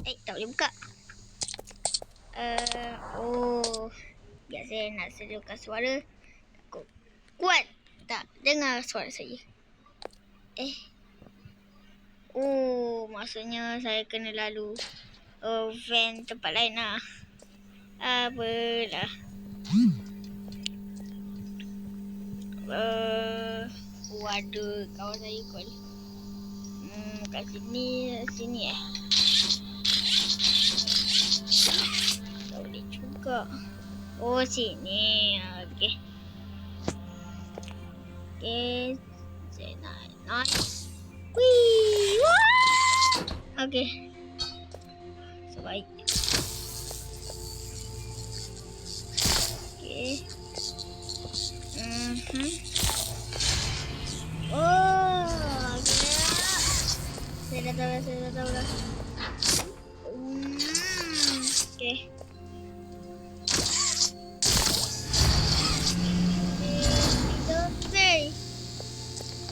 Tak boleh buka. Oh. Biar saya nak sedukan suara. Kuat tak dengar suara saya. Oh, maksudnya saya kena lalu van tempat lain lah. Apalah. Ada kawan saya call. Kat sini tak boleh juga. Oh, sini. Okay. Saya nak naik. Wih. Wah. Okay. So, baik. Okay. Oh, saya dah tahu dah. Okay.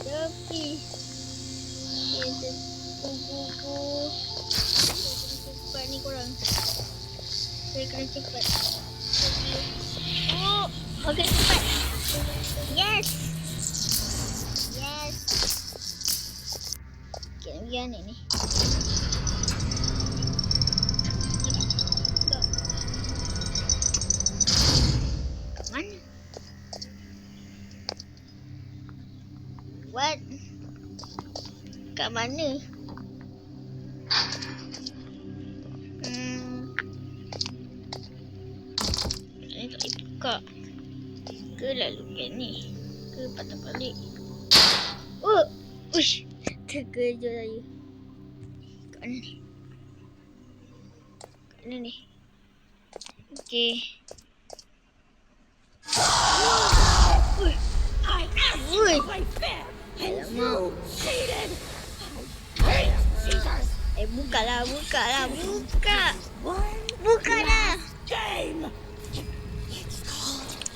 Tepi. Tunggu. Cepat ni korang. Saya kena cepat. Oh, okay, cepat. Yes. Okay, biar ni. Kat mana? What? Kat mana? Ni tak boleh buka. Ke lalu kat ni? Ke patah balik? Oh! Uish! Terkejut saya. Kat mana ni? Okay. Alamak. Buka lah.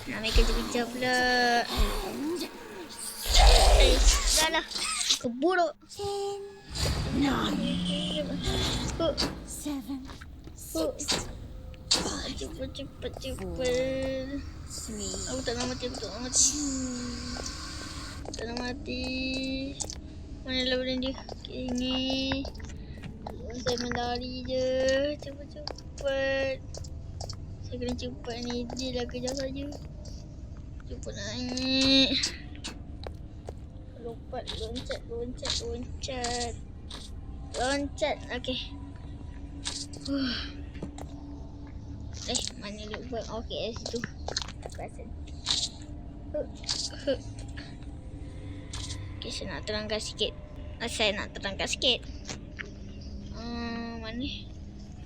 Nak main kerja-kerja pula. Dah lah. Keburuk. 10, 9, 8, 7, 6, 5, Cepat. Aku tak nak mati. Tak nak mati. Mana lah badan dia? Okay, ni. Saya melari je. Cepat. Saya kena cepat ni. Dia dah kejar saja. Cepat naik. Lompat. Loncat. Okay. Mana lupa? Okay, situ. Perasan. Okay, saya nak terangkan sikit. Mana?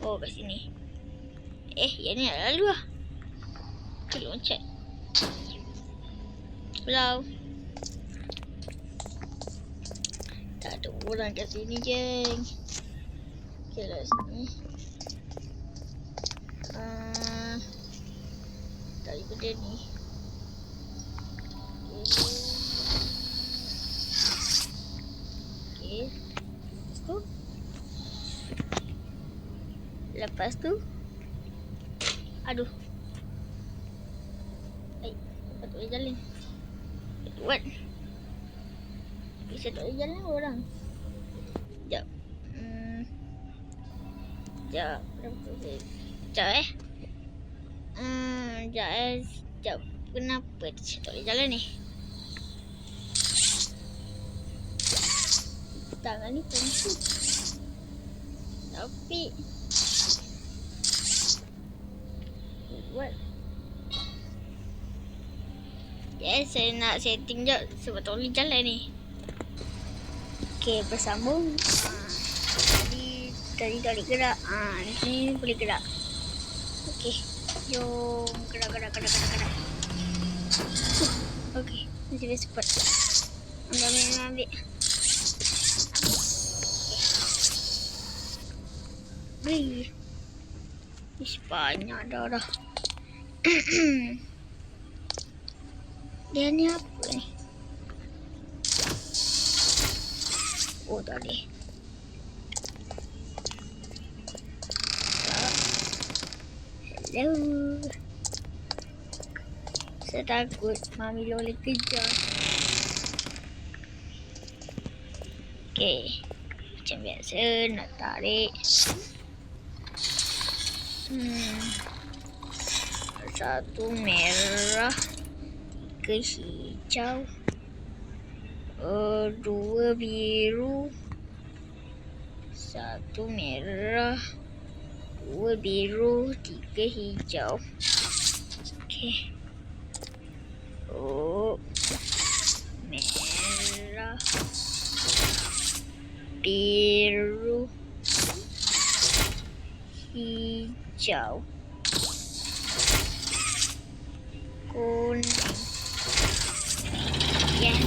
Oh, kat sini. Yang ni nak lalu lah. Okay, loncat. Hello. Tak ada orang kat sini, geng. Okay lah sini. Daripada ni. Okay. Lepas tu. Aduh. Tak boleh jalan. What? Bisa tak boleh jalan orang. Sekejap. Sekejap. Kenapa saya tak boleh jalan ni? Tangan ni pentu. Tapi what? Saya nak setting je sebab tak boleh jalan ni. Okay, bersambung. Tadi tak boleh gerak. Ni boleh gerak. Okay, jom gerak. Okay, nanti dia cepat. Ambil. Wih, banyak dah. Dia ni apa ni? Oh, tak boleh. Hello. Saya takut Mami Lola kejar. Okey. Macam biasa nak tarik. Satu merah, tiga hijau, dua biru, satu merah, dua biru, tiga hijau. Okey. Merah, biru, hijau, kuning. Yes.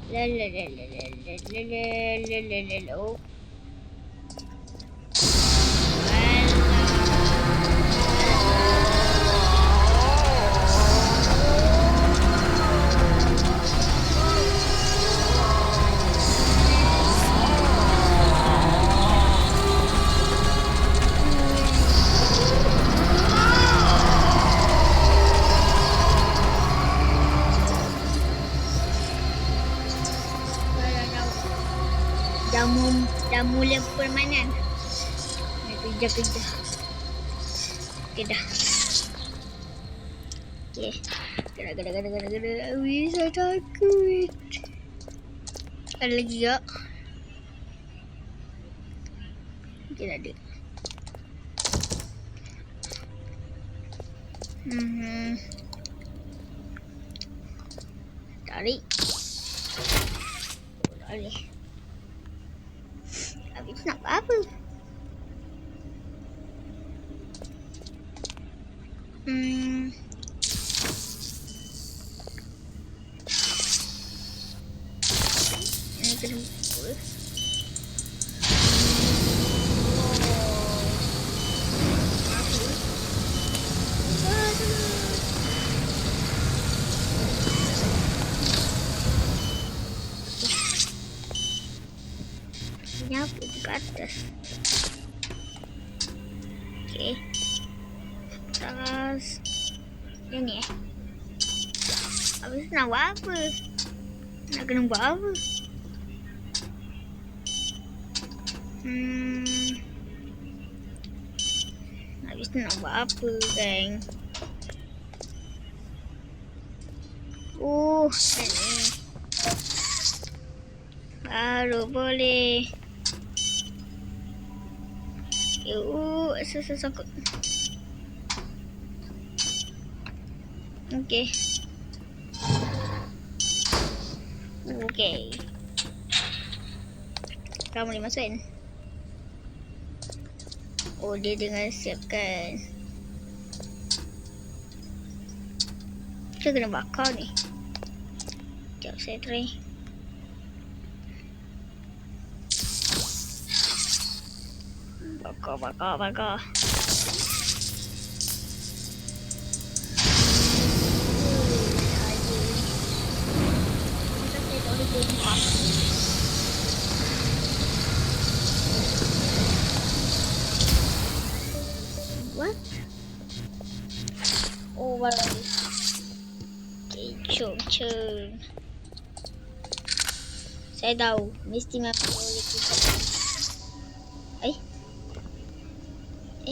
La la la la la la la la la la la. Oh. Dah mula permainan. Kerja. Okey dah. Okey. Gerak. Awis, saya takut. Ada lagi tak? Okey, dah ada. Tarik. Boleh. Habis nak buat apa? Ini kena pukul. Nyapu ke atas. Okey. Atas. Yang ni Habis nak buat apa? Nak kena buat apa? Habis tu nak buat apa, geng? Ni. Baru boleh. Sangkut. Okey. Kamu boleh masuk kan? Dia dengan siapkan. Kita kena bakar ni. Sekejap saya try. Bakar. What? Baru. Kecoh. Saya tahu. Mesti Mami boleh kita.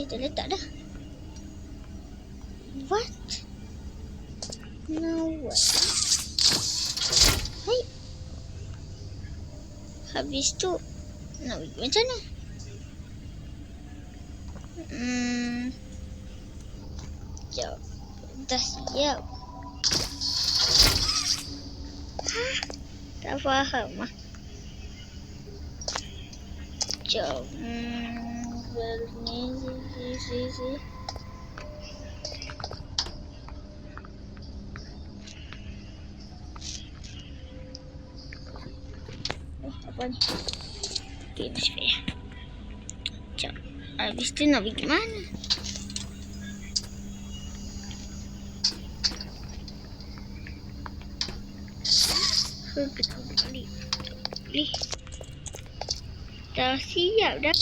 Dah letak dah. What? No way. Hai. Habis tu nak pergi macam mana? Sekejap. Dah siap. Tak faham lah. Sekejap. Ni. Apa ni? Okay, bismillah. Sekejap. Habis tu nak pergi mana? Kita balik. Dah siap dah.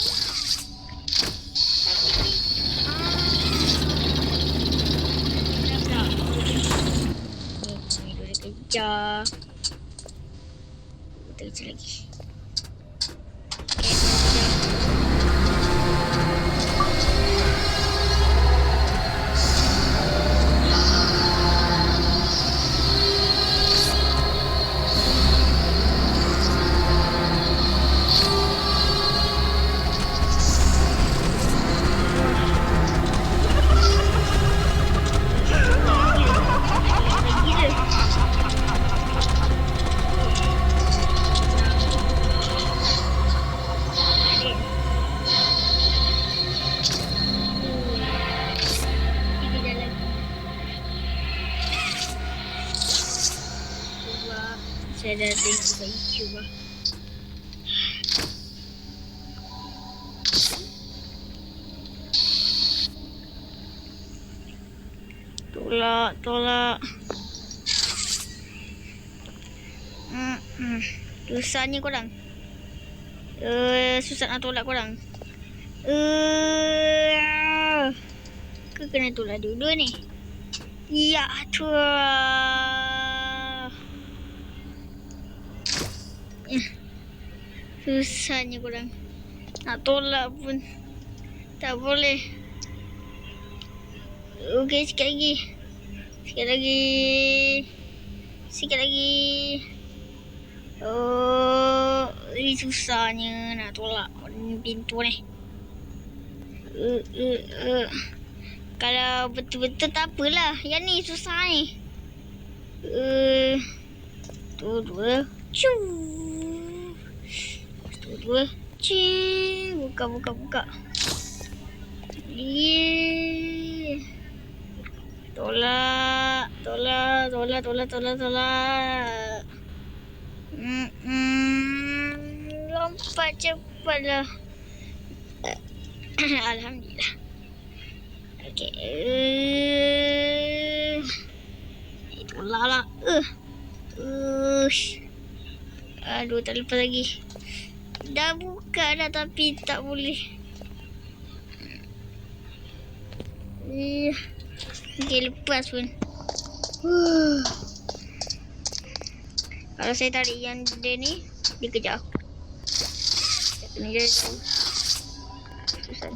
kejar. Kita kejar lagi. Saya dah tengok kat YouTube lah. Tolak. Susahnya korang. Susah nak tolak korang. Ke kena tolak dua-dua ni? Ya, susahnya korang. Nak tolak pun tak boleh. Okey, sikit lagi. Ini susahnya nak tolak pintu ni. Kalau betul-betul tak apalah. Yang ni susah ni. Dua. Dua. Buka. Tolak. Lompat cepatlah. Alhamdulillah. Okey. Tolak lah. Aduh, tak lepas lagi. Dah buka dah tapi tak boleh. Okey, lepas pun. Kalau saya tarik yang dia ni, dia kejar. Saya kena jauh. Susah.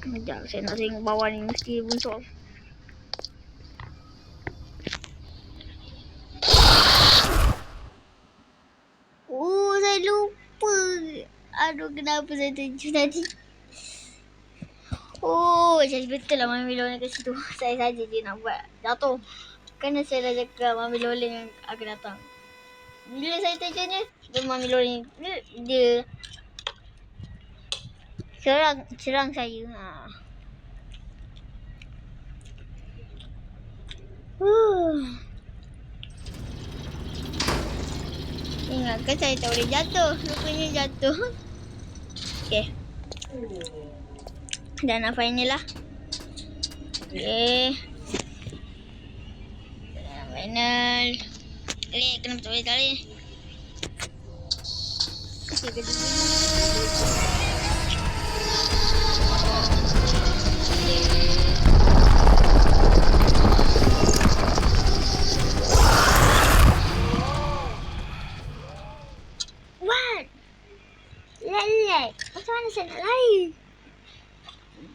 Sekejap, saya nak tengok bawah ni. Mesti muncul. Saya lupa. Aduh, kenapa saya terjun tadi? Jadi betul lah Mami Lolen kat situ. Saya saja je nak buat jatuh. Kerana saya dah cakap Mami Lolen yang akan datang. Bila saya terjunnya, Mami Lolen dia serang saya. Ingatkan saya tak boleh jatuh. Rupanya jatuh. Okey. Dah nak final lah. Okey. Final. Kenapa tak boleh tarik? Okey, Lelek. Macam mana saya nak lari?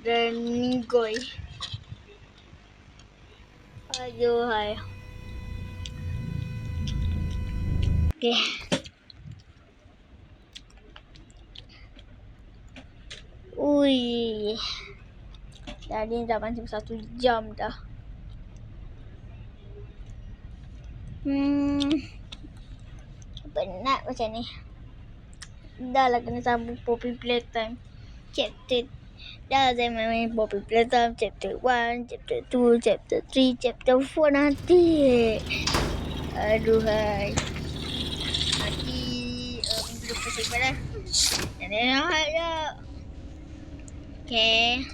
Dan Nigoy. Aduhai. Okey. Dah ni dah macam 1 jam dah. Penat macam ni. Dah lah kena sambung Poppy Playtime chapter. Dah saya main Poppy Playtime chapter 1, chapter 2, chapter 3, chapter 4 nanti. Aduhai. Nanti minggu depan saya buat lah. Dan nak dah. Okay.